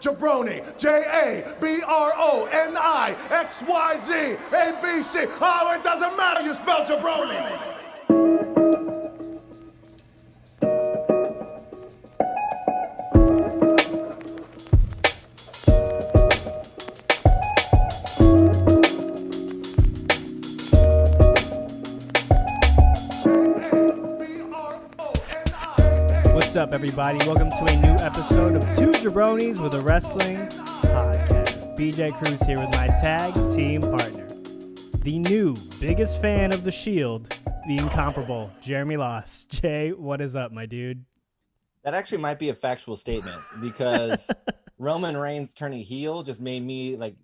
Jabroni, Jabronixyz, oh, it doesn't matter, you spell jabroni. What's up, everybody? Welcome to a new episode of Two Jabronis with a Wrestling Podcast. BJ Cruz here with my tag team partner, the new biggest fan of the Shield, the incomparable Jeremy Loss. Jay, what is up, my dude? That actually might be a factual statement because Roman Reigns turning heel just made me like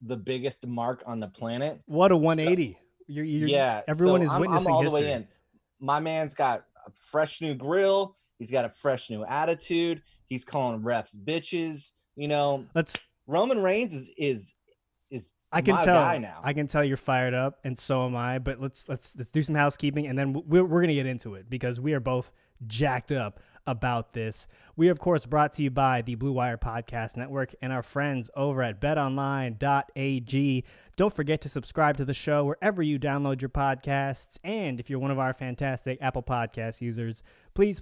the biggest mark on the planet. What a 180. So, yeah, everyone is witnessing I'm all history. the way in. My man's got a fresh new grill. He's got a fresh new attitude. He's calling refs bitches. You know, Roman Reigns is I can my tell. guy now. I can tell you're fired up, and so am I. But let's do some housekeeping, and then we're gonna get into it because we are both jacked up about this. We are, of course, brought to you by the Blue Wire Podcast Network and our friends over at betonline.ag. Don't forget to subscribe to the show wherever you download your podcasts. And if you're one of our fantastic Apple Podcast users, please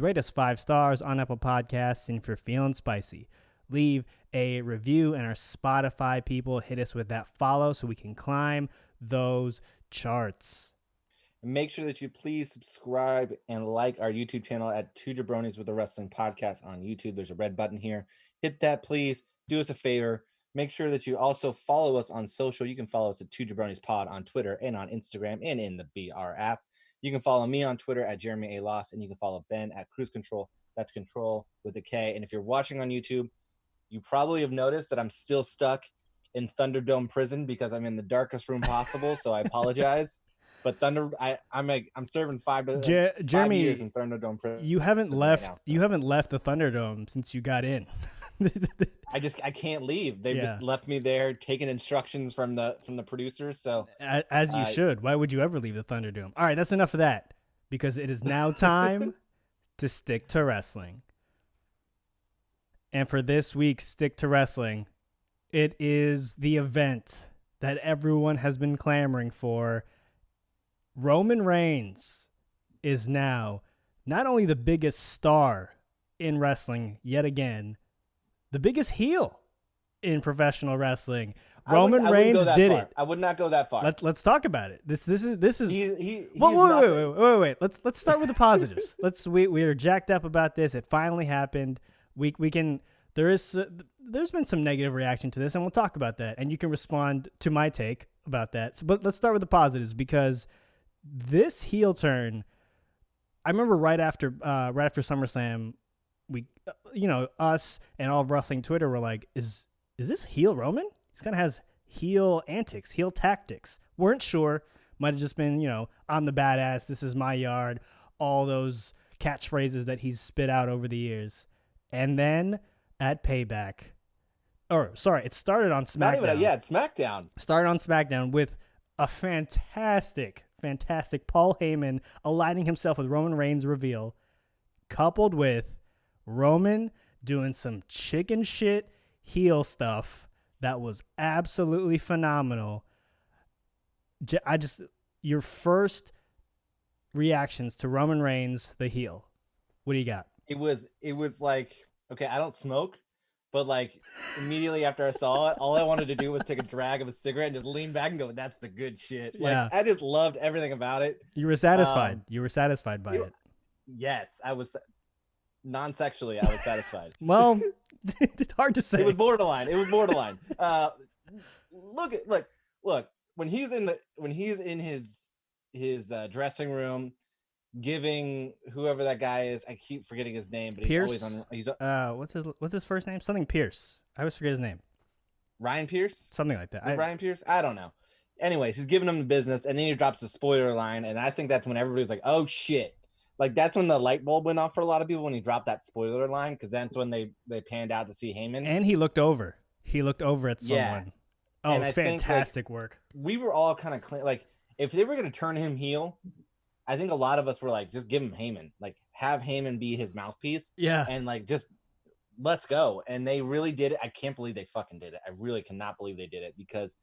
rate us 5 stars on Apple Podcasts. And if you're feeling spicy, leave a review, and our Spotify people hit us with that follow so we can climb those charts. Make sure that you please subscribe and like our YouTube channel at Two Jabronis with a Wrestling Podcast on YouTube. There's a red button here. Hit that, please. Do us a favor. Make sure that you also follow us on social. You can follow us at Two Jabronis Pod on Twitter and on Instagram and in the BR app. You can follow me on Twitter at Jeremy A. Loss, and you can follow Ben at Cruise Control. That's control with a K. And if you're watching on YouTube, you probably have noticed that I'm still stuck in Thunderdome prison because I'm in the darkest room possible. So I apologize. But I'm serving 5 Jeremy, years in Thunderdome prison. You haven't left. Right now, so. You haven't left the Thunderdome since you got in. I can't leave. They've just left me there, taking instructions from the producers. So as you should. Why would you ever leave the Thunderdome? All right, that's enough of that because it is now time to stick to wrestling. And for this week's Stick to Wrestling, it is the event that everyone has been clamoring for. Roman Reigns is now not only the biggest star in wrestling yet again, the biggest heel in professional wrestling. Roman Reigns did it. I would not go that far. Let's talk about it. This is. Wait. Let's start with the positives. We are jacked up about this. It finally happened. We can. There's been some negative reaction to this, and we'll talk about that. And you can respond to my take about that. But let's start with the positives because this heel turn, I remember right after SummerSlam, we, us and all of wrestling Twitter were like, is this heel Roman? He kind of has heel antics, heel tactics. Weren't sure. Might have just been, I'm the badass. This is my yard. All those catchphrases that he's spit out over the years. And then at Payback, it started on SmackDown. It's SmackDown. Started on SmackDown with a fantastic Paul Heyman aligning himself with Roman Reigns reveal, coupled with Roman doing some chicken shit heel stuff that was absolutely phenomenal. Your first reactions to Roman Reigns, the heel. What do you got? It was like, okay, I don't smoke, but like immediately after I saw it, all I wanted to do was take a drag of a cigarette and just lean back and go, that's the good shit. Like, I just loved everything about it. You were satisfied. You were satisfied by it. Yes, I was. Non-sexually, I was satisfied. Well, it's hard to say. It was borderline. Look. When he's in his dressing room, giving whoever that guy is, I keep forgetting his name, but Pierce? He's always on. What's his first name? Something Pierce. I always forget his name. Ryan Pierce? Something like that. Ryan Pierce? I don't know. Anyways, he's giving him the business, and then he drops a spoiler line, and I think that's when everybody was like, "Oh shit!" Like that's when the light bulb went off for a lot of people when he dropped that spoiler line, because that's when they panned out to see Heyman. And he looked over. At someone. Yeah. Oh, and fantastic work. We were all kind of like, if they were going to turn him heel, I think a lot of us were like, just give him Heyman. Like, have Heyman be his mouthpiece. Yeah. And like, just let's go. And they really did it. I can't believe they fucking did it. I really cannot believe they did it, because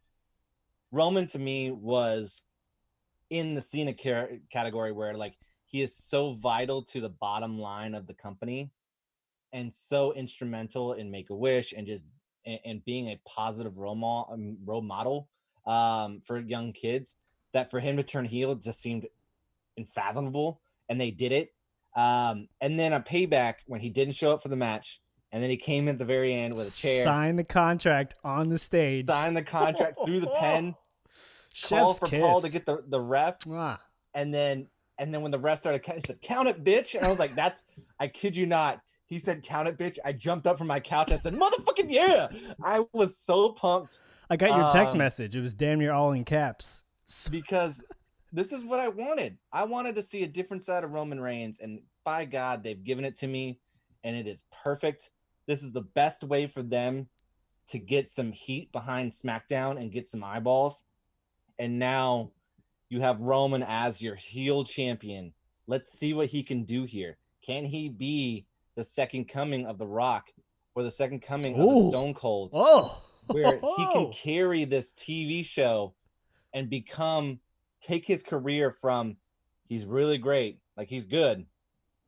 Roman to me was in the Cena category where like he is so vital to the bottom line of the company and so instrumental in Make-A-Wish and just and being a positive role model for young kids, that for him to turn heel just seemed unfathomable, and they did it. And then a Payback, when he didn't show up for the match, and then he came at the very end with a chair, signed the contract on the stage, signed the contract through the pen, call for kiss. Paul to get the ref, ah. and then when the ref started, he said, "Count it, bitch," and I was like, "That's," I kid you not. He said, "Count it, bitch." I jumped up from my couch. I said, "Motherfucking yeah!" I was so pumped. I got your text message. It was damn near all in caps. Because this is what I wanted. I wanted to see a different side of Roman Reigns, and by God, they've given it to me, and it is perfect. This is the best way for them to get some heat behind SmackDown and get some eyeballs. And now you have Roman as your heel champion. Let's see what he can do here. Can he be the second coming of The Rock or the second coming of the Stone Cold? Where he can carry this TV show and take his career from he's really great, like he's good,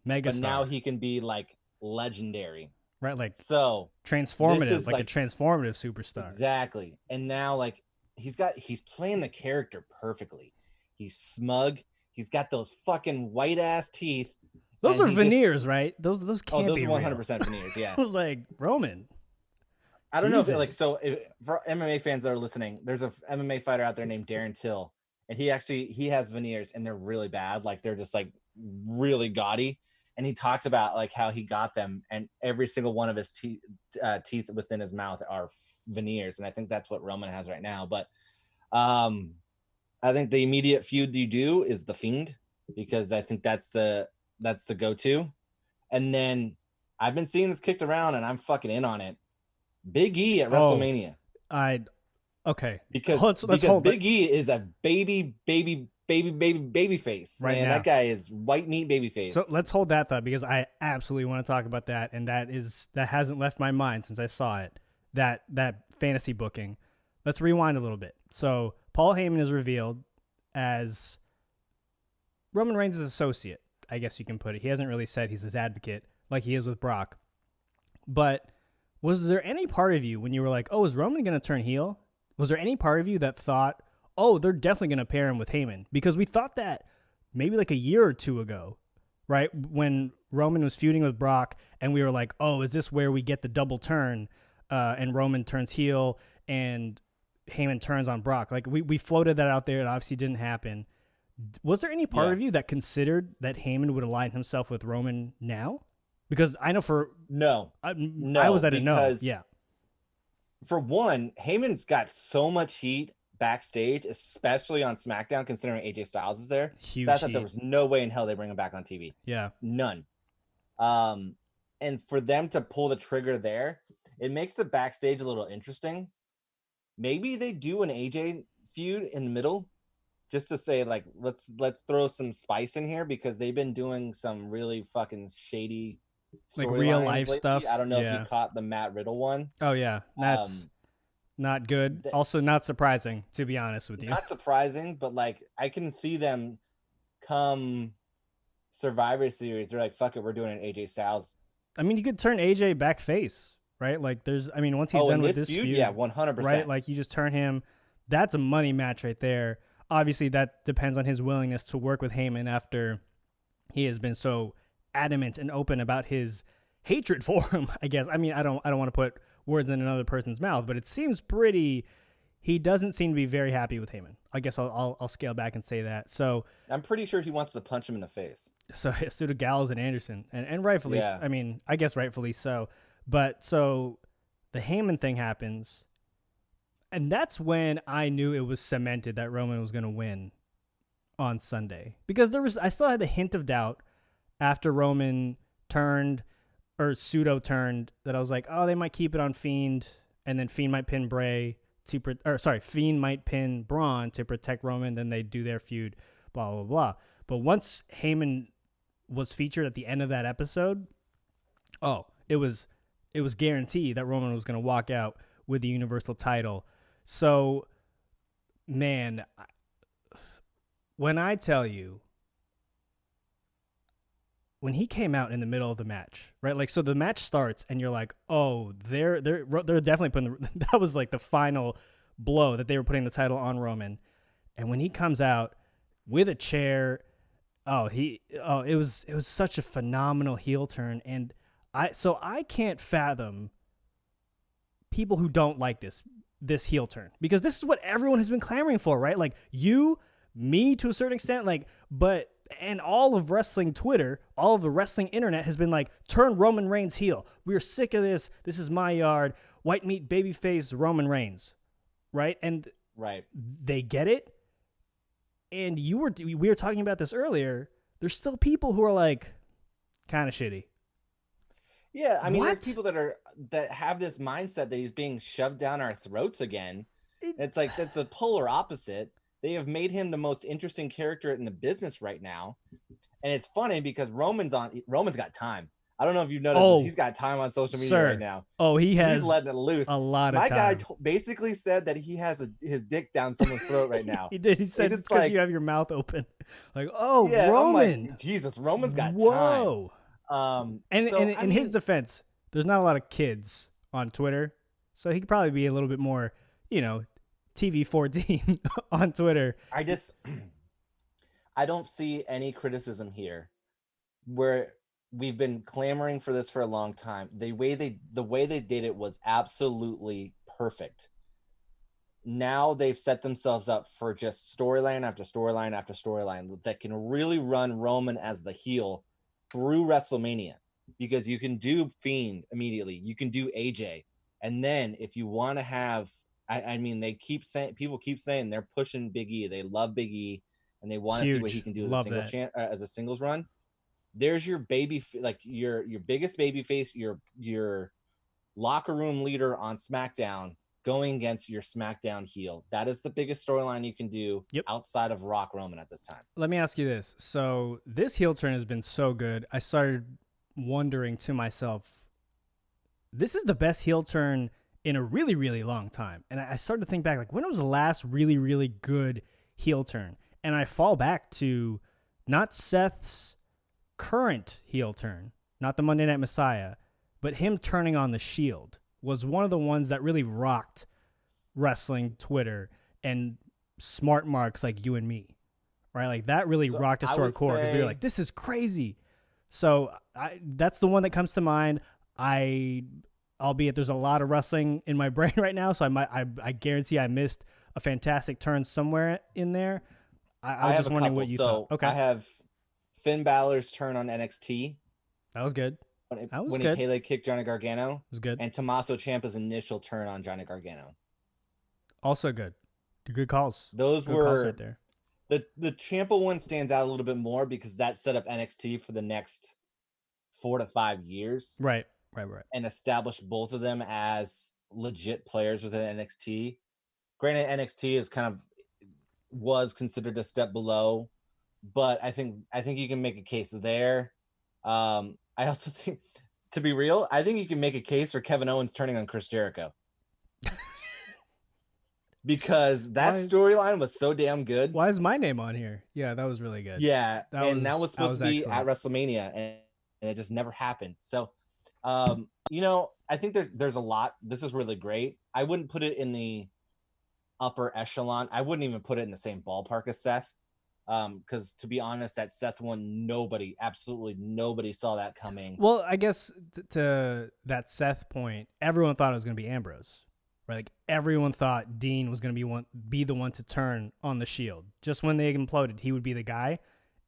mega, but now he can be like legendary, right? Like so transformative, like a transformative superstar. Exactly. And now like he's playing the character perfectly. He's smug. He's got those fucking white ass teeth. Those are veneers, right? Those can't be real. 100% veneers. Yeah. I was like, Roman. I don't know if for MMA fans that are listening, there's a MMA fighter out there named Darren Till, and he has veneers, and they're really bad. Like they're just like really gaudy. And he talks about like how he got them, and every single one of his teeth within his mouth are veneers. And I think that's what Roman has right now. But I think the immediate feud you do is The Fiend, because I think that's the go-to. And then I've been seeing this kicked around, and I'm fucking in on it. Big E at WrestleMania. Okay. Because Big E is a baby face. Right man, now. That guy is white meat baby face. So let's hold that thought, because I absolutely want to talk about that, and that hasn't left my mind since I saw it. That fantasy booking. Let's rewind a little bit. So Paul Heyman is revealed as Roman Reigns' associate, I guess you can put it. He hasn't really said he's his advocate like he is with Brock. But was there any part of you when you were like, oh, is Roman going to turn heel? Was there any part of you that thought, oh, they're definitely going to pair him with Heyman? Because we thought that maybe like a year or two ago, right? When Roman was feuding with Brock, and we were like, oh, is this where we get the double turn and Roman turns heel and Heyman turns on Brock? Like we floated that out there. It obviously didn't happen. Was there any part of you that considered that Heyman would align himself with Roman now? Because I know no, I was at a no. Yeah. For one, Heyman's got so much heat backstage, especially on SmackDown, considering AJ Styles is there. Huge that there was no way in hell they bring him back on TV. Yeah. None. And for them to pull the trigger there, it makes the backstage a little interesting. Maybe they do an AJ feud in the middle, just to say like let's throw some spice in here, because they've been doing some really fucking shady, like real life lately. Stuff. I don't know if you caught the Matt Riddle one. Oh yeah, that's not good. Also not surprising, to be honest with you. Not surprising, but like I can see them come Survivor Series. They're like, fuck it, we're doing an AJ Styles. I mean, you could turn AJ back face, right? Like once he's done with this feud, yeah, 100%. Right? Like you just turn him. That's a money match right there. Obviously, that depends on his willingness to work with Heyman after he has been so adamant and open about his hatred for him, I guess. I mean, I don't want to put words in another person's mouth, but it seems he doesn't seem to be very happy with Heyman. I guess I'll scale back and say that. So I'm pretty sure he wants to punch him in the face. So to Gallows and Anderson, and rightfully, I mean, I guess rightfully so. But so the Heyman thing happens, and that's when I knew it was cemented that Roman was going to win on Sunday, because I still had the hint of doubt after Roman turned or pseudo turned, that I was like, oh, they might keep it on Fiend, and then Fiend might pin Fiend might pin Braun to protect Roman, then they do their feud, blah blah blah. But once Heyman was featured at the end of that episode, it was it was guaranteed that Roman was going to walk out with the Universal title. So, man, when I tell you, when he came out in the middle of the match, right? Like, so the match starts and you're like, oh, they're definitely putting that was like the final blow that they were putting the title on Roman. And when he comes out with a chair, it was such a phenomenal heel turn. And I can't fathom people who don't like this heel turn, because this is what everyone has been clamoring for, right? Like me to a certain extent, and all of wrestling Twitter, all of the wrestling internet has been like, turn Roman Reigns heel. We're sick of this. This is my yard. White meat babyface Roman Reigns, right? And they get it. And we were talking about this earlier. There's still people who are like, kind of shitty. Yeah, I mean, there's people that have this mindset that he's being shoved down our throats again. It's like that's the polar opposite. They have made him the most interesting character in the business right now. And it's funny because Roman's got time. I don't know if you've noticed, he's got time on social media right now. Oh, he's letting it loose. A lot of time. My guy basically said that he has his dick down someone's throat right now. He did. He said it's because you have your mouth open. Like, yeah, Roman. Like, Jesus, Roman's got Whoa. time. And in his defense, there's not a lot of kids on Twitter. So he could probably be a little bit more, TV 14 on Twitter. I don't see any criticism here, where we've been clamoring for this for a long time. The way they did it was absolutely perfect. Now they've set themselves up for just storyline after storyline after storyline that can really run Roman as the heel through WrestleMania, because you can do Fiend immediately, you can do AJ, and then if you want to have, I mean, people keep saying they're pushing Big E. They love Big E, and they want to see what he can do as a singles run. There's your your biggest baby face, your locker room leader on SmackDown going against your SmackDown heel. That is the biggest storyline you can do outside of Rock Roman at this time. Let me ask you this. So this heel turn has been so good. I started wondering to myself, this is the best heel turn in a really, really long time. And I started to think back, like, when was the last really, really good heel turn? And I fall back to not Seth's current heel turn, not the Monday Night Messiah, but him turning on the Shield was one of the ones that really rocked wrestling Twitter and smart marks like you and me, right? Like, that really rocked us to our core, because we were like, this is crazy. So that's the one that comes to mind. Albeit there's a lot of wrestling in my brain right now, so I guarantee I missed a fantastic turn somewhere in there. I was just wondering what you thought. Okay. I have Finn Balor's turn on NXT. That was good. When he Pele kicked Johnny Gargano. It was good. And Tommaso Ciampa's initial turn on Johnny Gargano. Also good. Good calls. Those good were calls right there. The Ciampa one stands out a little bit more because that set up NXT for the next 4 to 5 years. Right. And established both of them as legit players within NXT. Granted, NXT was considered a step below, but I think you can make a case there. I also think, to be real, I think you can make a case for Kevin Owens turning on Chris Jericho. Because that storyline was so damn good. Why is my name on here? Yeah, that was really good. Yeah, that was supposed to be at WrestleMania, and it just never happened. So, I think there's a lot. This is really great. I wouldn't put it in the upper echelon. I wouldn't even put it in the same ballpark as Seth. Because to be honest, that Seth one, absolutely nobody saw that coming. Well, I guess to that Seth point, everyone thought it was going to be Ambrose, right? Like, everyone thought Dean was going to be the one to turn on the Shield. Just when they imploded, he would be the guy.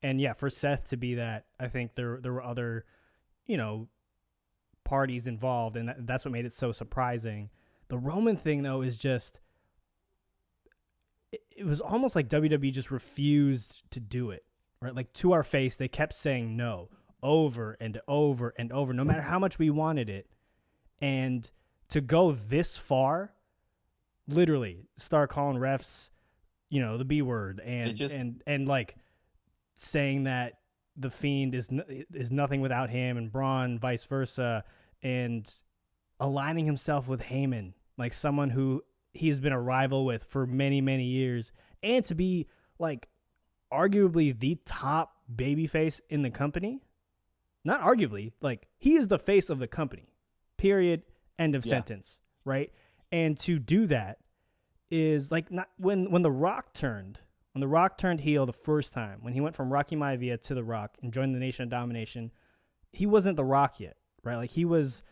And yeah, for Seth to be that, I think there were other, parties involved, and that's what made it so surprising. The Roman thing, though, is just, it was almost like WWE just refused to do it, right? Like, to our face, they kept saying no over and over and over, no matter how much we wanted it. And to go this far, literally start calling refs, the B word, and like saying that the Fiend is nothing without him, and Braun vice versa, and aligning himself with Heyman, like someone who he's been a rival with for many, many years, and to be like arguably the top babyface in the company. Not arguably, like he is the face of the company. Period. End of sentence. Right? And to do that is like not when The Rock turned heel the first time, when he went from Rocky Maivia to The Rock and joined the Nation of Domination, he wasn't The Rock yet, right? Like he was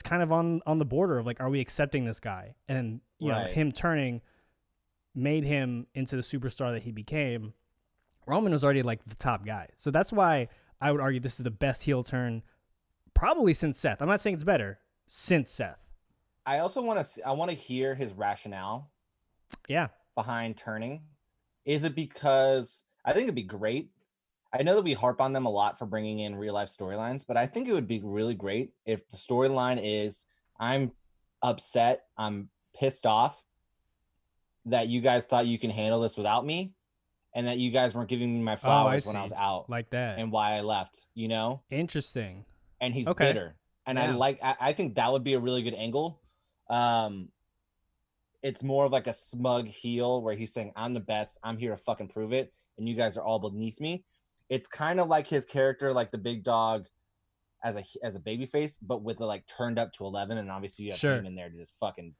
kind of on the border of like, are we accepting this guy? And you know, him turning made him into the superstar that he became. Roman was already like the top guy. So that's why I would argue this is the best heel turn probably since Seth. I'm not saying it's better, since Seth. I also want to hear his rationale. Yeah. Behind turning. Is it because I think it'd be great? I know that we harp on them a lot for bringing in real life storylines, but I think it would be really great if the storyline is I'm upset, I'm pissed off that you guys thought you can handle this without me, and that you guys weren't giving me my flowers when I was out, like that, and why I left. You know, interesting. And he's bitter, and I think that would be a really good angle. It's more of like a smug heel where he's saying, I'm the best, I'm here to fucking prove it, and you guys are all beneath me. It's kind of like his character, like the big dog as a baby face, but with the like turned up to 11, and obviously you have him in there to just fucking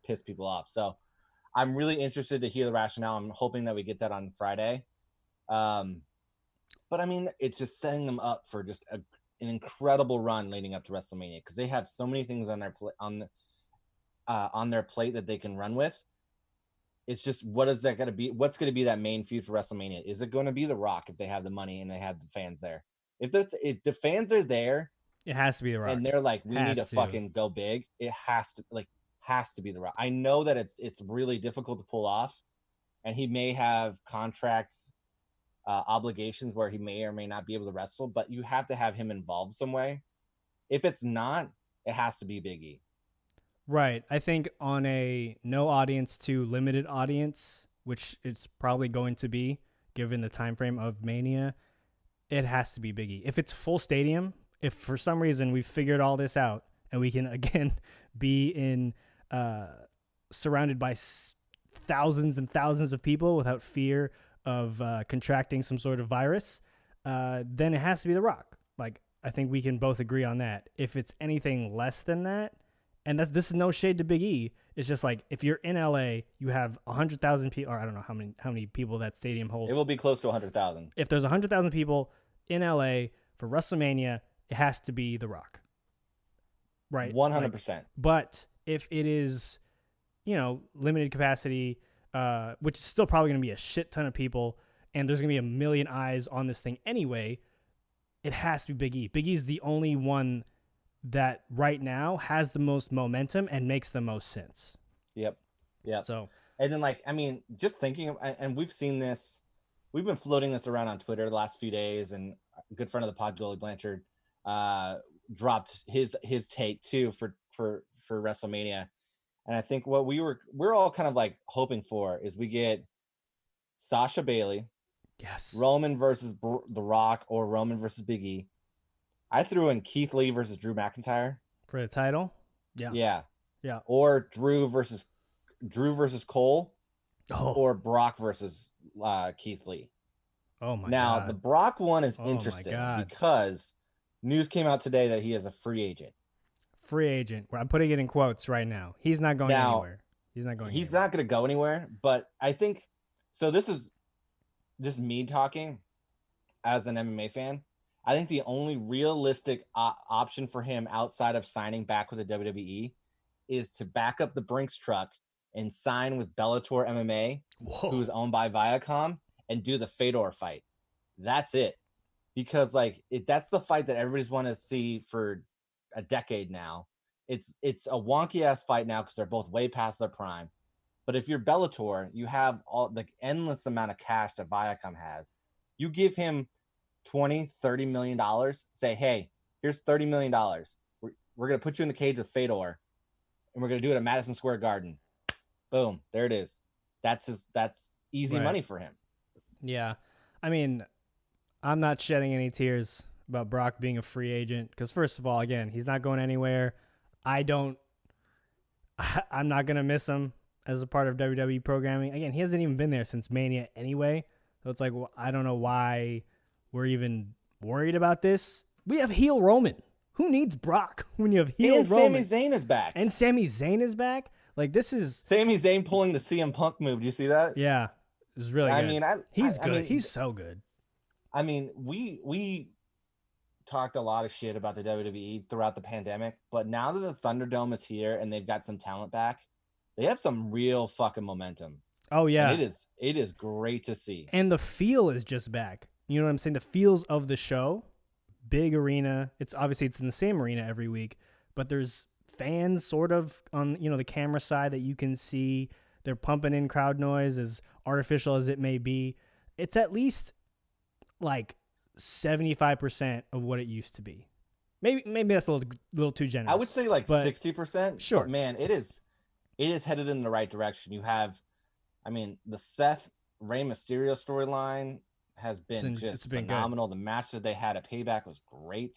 piss people off. So I'm really interested to hear the rationale. I'm hoping that we get that on Friday. But I mean, it's just setting them up for just an incredible run leading up to WrestleMania, because they have so many things on their plate that they can run with. It's just, what is that going to be? What's going to be that main feud for WrestleMania? Is it going to be The Rock if they have the money and they have the fans there? If the fans are there, it has to be The Rock. And they're like, we need to fucking go big. It has to be The Rock. I know that it's really difficult to pull off, and he may have contract obligations where he may or may not be able to wrestle, but you have to have him involved some way. If it's not, it has to be Big E. Right. I think on a no audience to limited audience, which it's probably going to be given the time frame of Mania, it has to be Big E. If it's full stadium, if for some reason we've figured all this out and we can again be in surrounded by thousands and thousands of people without fear of contracting some sort of virus, then it has to be The Rock. Like, I think we can both agree on that. If it's anything less than that, and this is no shade to Big E. It's just like, if you're in LA, you have 100,000 people, or I don't know how many people that stadium holds. It will be close to 100,000. If there's 100,000 people in LA for WrestleMania, it has to be The Rock. Right? 100%. Like, but if it is, limited capacity, which is still probably going to be a shit ton of people, and there's going to be a million eyes on this thing anyway, it has to be Big E. Big E's the only one that right now has the most momentum and makes the most sense. Yep. So, and then just thinking of, and we've seen this, we've been floating this around on Twitter the last few days, and a good friend of the pod, Goalie Blanchard, dropped his take too for WrestleMania. And I think what we're all kind of like hoping for is we get Sasha Bailey, yes, Roman versus The Rock, or Roman versus Big E. I threw in Keith Lee versus Drew McIntyre for the title. Yeah. Or Drew versus Cole, or Brock versus Keith Lee. Oh my god! Now the Brock one is interesting because news came out today that he is a free agent. Free agent. I'm putting it in quotes right now. He's not going anywhere. He's not going. He's not going to go anywhere. But I think so. This is just me talking as an MMA fan. I think the only realistic option for him outside of signing back with the WWE is to back up the Brinks truck and sign with Bellator MMA, who's owned by Viacom, and do the Fedor fight. That's it. Because that's the fight that everybody's wanted to see for a decade now. It's a wonky ass fight now because they're both way past their prime. But if you're Bellator, you have all the endless amount of cash that Viacom has. You give him $20-30 million, say, hey, here's $30 million. We're going to put you in the cage with Fedor, and we're going to do it at Madison Square Garden. Boom, there it is. That's easy money for him. Yeah. I mean, I'm not shedding any tears about Brock being a free agent because, first of all, again, he's not going anywhere. I'm not gonna miss him as a part of WWE programming. Again, he hasn't even been there since Mania anyway, so it's like, well, I don't know why we're even worried about this. We have heel Roman. Who needs Brock when you have heel and Roman? Sami Zayn is back. And Sami Zayn is back. Like, this is Sami Zayn pulling the CM Punk move. Do you see that? yeah, it's really good. I mean, he's good. I mean, he's so good. I mean, we talked a lot of shit about the WWE throughout the pandemic, but now that the Thunderdome is here and they've got some talent back, they have some real fucking momentum. Oh yeah, And it is great to see. And the feel is just back. You know what I'm saying? The feels of the show, big arena. It's in the same arena every week, but there's fans sort of on, the camera side that you can see. They're pumping in crowd noise, as artificial as it may be. It's at least like 75% of what it used to be. Maybe that's a little too generous. I would say like 60%. Sure. But man, it is headed in the right direction. You have, I mean, the Seth Rey Mysterio storyline has been phenomenal. Good. The match that they had at Payback was great.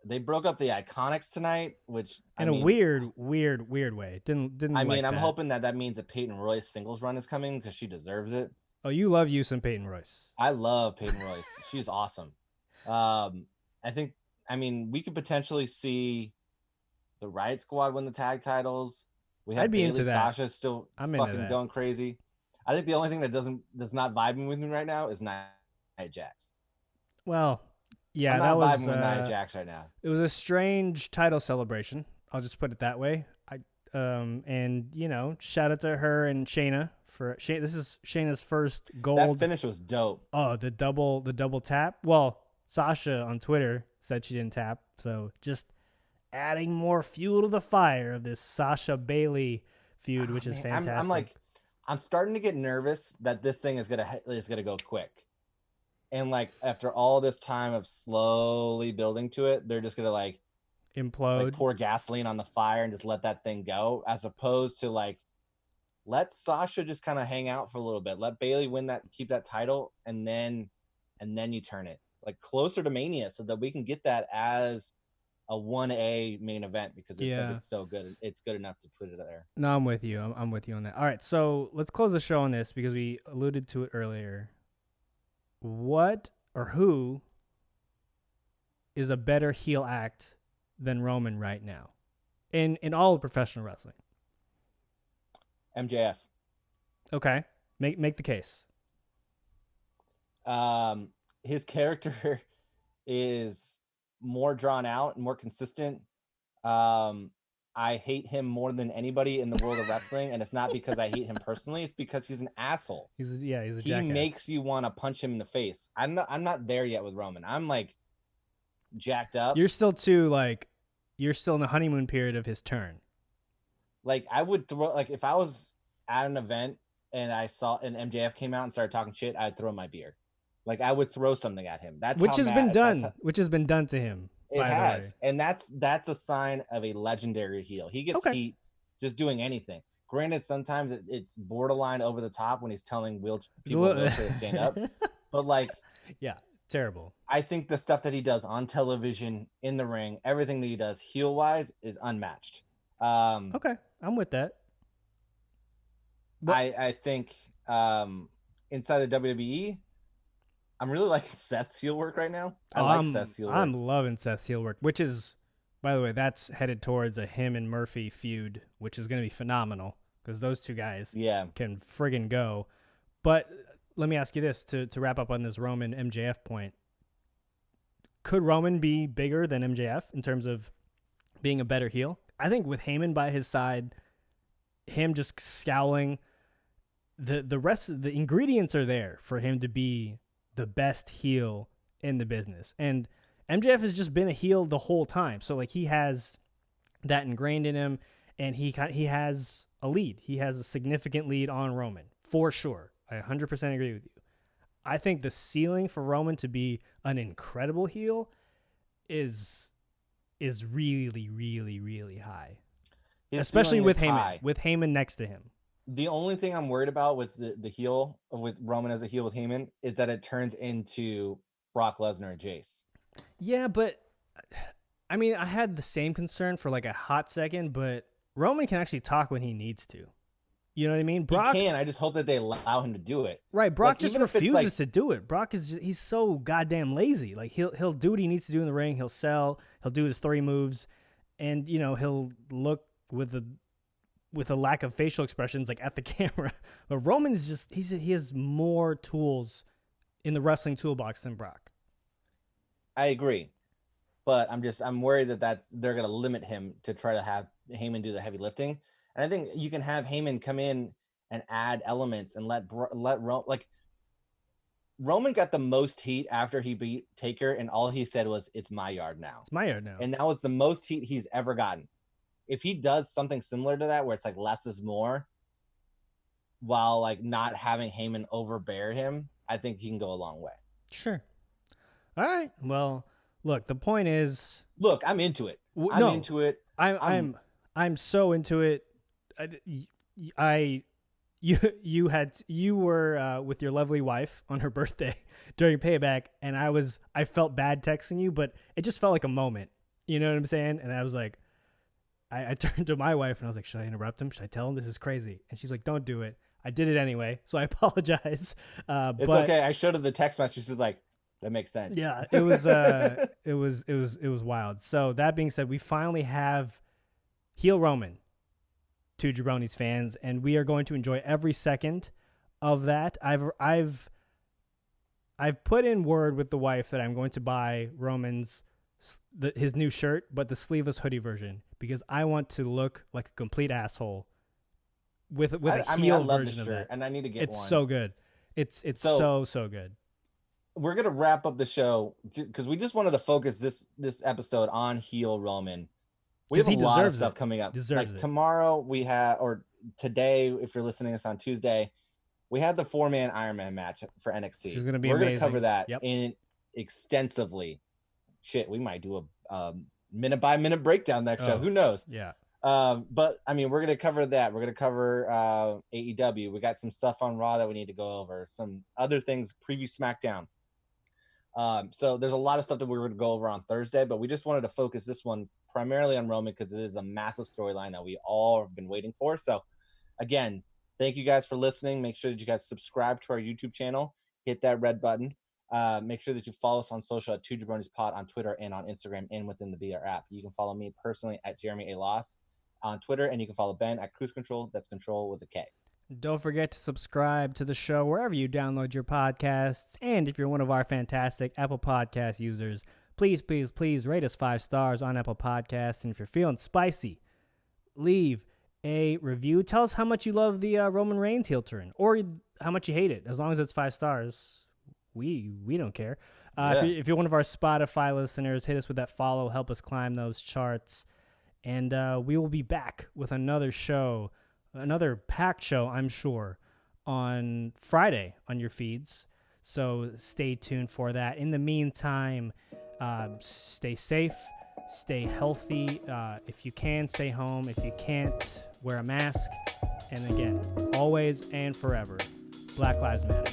They broke up the Iconics tonight, which in a weird way. Didn't. I mean, I'm hoping that means a Peyton Royce singles run is coming because she deserves it. Oh, you love you some Peyton Royce. I love Peyton Royce. She's awesome. I mean, we could potentially see the Riot Squad win the tag titles. We have Bayley, into that. Sasha still fucking going crazy. I think the only thing that's not vibing with me right now is Nia Jax. Well, yeah, I'm not vibing with Nia Jax right now. It was a strange title celebration. I'll just put it that way. And shout out to her and Shayna for this is Shayna's first gold. That finish was dope. Oh, the double tap. Well, Sasha on Twitter said she didn't tap, so just adding more fuel to the fire of this Sasha Bayley feud, which is fantastic. I'm starting to get nervous that this thing is gonna go quick, and like after all this time of slowly building to it, they're just gonna implode, pour gasoline on the fire and just let that thing go, as opposed to let Sasha just kind of hang out for a little bit, let Bayley keep that title, and then you turn it closer to Mania so that we can get that as a 1A main event, because it's so good. It's good enough to put it there. No, I'm with you. I'm with you on that. All right, so let's close the show on this because we alluded to it earlier. What or who is a better heel act than Roman right now in all of professional wrestling? MJF. Okay, make the case. His character is more drawn out and more consistent. I hate him more than anybody in the world of wrestling, and it's not because I hate him personally. It's because he's an asshole. He's a jackass. He makes you want to punch him in the face. I'm not there yet with Roman. I'm jacked up. You're still you're still in the honeymoon period of his turn. I would throw if I was at an event and I saw an MJF came out and started talking shit, I'd throw my beer. I would throw something at him. Which has been done to him. It has, and that's a sign of a legendary heel. He gets heat just doing anything. Granted, sometimes it's borderline over the top when he's telling people in wheelchair to stand up, but yeah, terrible. I think the stuff that he does on television, in the ring, everything that he does heel wise is unmatched. Okay, I'm with that. But I think inside the WWE, I'm really liking Seth's heel work right now. Seth's heel work. I'm loving Seth's heel work, which is, by the way, that's headed towards a him and Murphy feud, which is going to be phenomenal because those two guys can friggin' go. But let me ask you this to wrap up on this Roman MJF point. Could Roman be bigger than MJF in terms of being a better heel? I think with Heyman by his side, him just scowling, the rest of the ingredients are there for him to be the best heel in the business. And MJF has just been a heel the whole time. So he has that ingrained in him, and he has a lead. He has a significant lead on Roman for sure. I 100% agree with you. I think the ceiling for Roman to be an incredible heel is really, really, really high. Especially with Heyman, with Heyman next to him. The only thing I'm worried about with the heel, with Roman as a heel with Heyman, is that it turns into Brock Lesnar and Jace. Yeah, but I mean, I had the same concern for like a hot second, but Roman can actually talk when he needs to. You know what I mean? Brock He can. I just hope that they allow him to do it. Right, Brock Like, just even if it's refuses like- to do it. Brock is he's so goddamn lazy. Like he'll do what he needs to do in the ring. He'll sell. He'll do his 3 moves, and he'll look with a lack of facial expressions like at the camera. But Roman is just he has more tools in the wrestling toolbox than Brock. I agree, but I'm worried that they're gonna limit him to try to have Heyman do the heavy lifting. And I think you can have Heyman come in and add elements and let Roman got the most heat after he beat Taker, and all he said was, "It's my yard now." It's my yard now. And that was the most heat he's ever gotten. If he does something similar to that, where it's like less is more, while like not having Heyman overbear him, I think he can go a long way. Sure. All right. Well, look, the point is, Look, I'm into it. I'm into it. I'm so into it. You were with your lovely wife on her birthday during Payback, and I felt bad texting you, but it just felt like a moment. You know what I'm saying? And I was like, I turned to my wife and I was like, should I interrupt him? Should I tell him this is crazy? And she's like, don't do it. I did it anyway, so I apologize. It's but, okay. I showed her the text message. She's like, that makes sense. Yeah, it was wild. So that being said, we finally have heel Roman. To Jabronis fans, and we are going to enjoy every second of that. I've put in word with the wife that I'm going to buy Roman's his new shirt, but the sleeveless hoodie version, because I want to look like a complete asshole with a heel version of that. And I need to get one. It's so good. It's so good. We're gonna wrap up the show because we just wanted to focus this episode on heel Roman. We have a lot of stuff coming up. Like tomorrow we have, or today, if you're listening to this on Tuesday, we had the 4-man Iron Man match for NXT. We're going to cover that in extensively. Shit, we might do a minute by minute breakdown next show. Who knows? Yeah. But I mean, we're going to cover that. We're going to cover AEW. We got some stuff on Raw that we need to go over. Some other things. Preview SmackDown. So there's a lot of stuff that we're going to go over on Thursday, but we just wanted to focus this one primarily on Roman because it is a massive storyline that we all have been waiting for. So again, thank you guys for listening. Make sure that you guys subscribe to our YouTube channel, hit that red button. Make sure that you follow us on social at 2JabroniesPod on Twitter and on Instagram and within the BR app. You can follow me personally at Jeremy A. Loss on Twitter, and you can follow Ben at Cruise Control. That's control with a K. Don't forget to subscribe to the show wherever you download your podcasts. And if you're one of our fantastic Apple Podcast users, please, please, please rate us 5 stars on Apple Podcasts. And if you're feeling spicy, leave a review. Tell us how much you love the Roman Reigns heel turn or how much you hate it. As long as it's 5 stars, we don't care. If you're one of our Spotify listeners, hit us with that follow. Help us climb those charts. And we will be back with another show. Another packed show, I'm sure, on Friday on your feeds. So stay tuned for that. In the meantime, stay safe, stay healthy. If you can, stay home. If you can't, wear a mask. And again, always and forever, Black Lives Matter.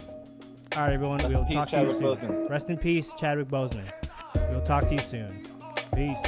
All right, everyone. We'll talk to you soon. Rest in peace, Chadwick Boseman. We'll talk to you soon. Peace.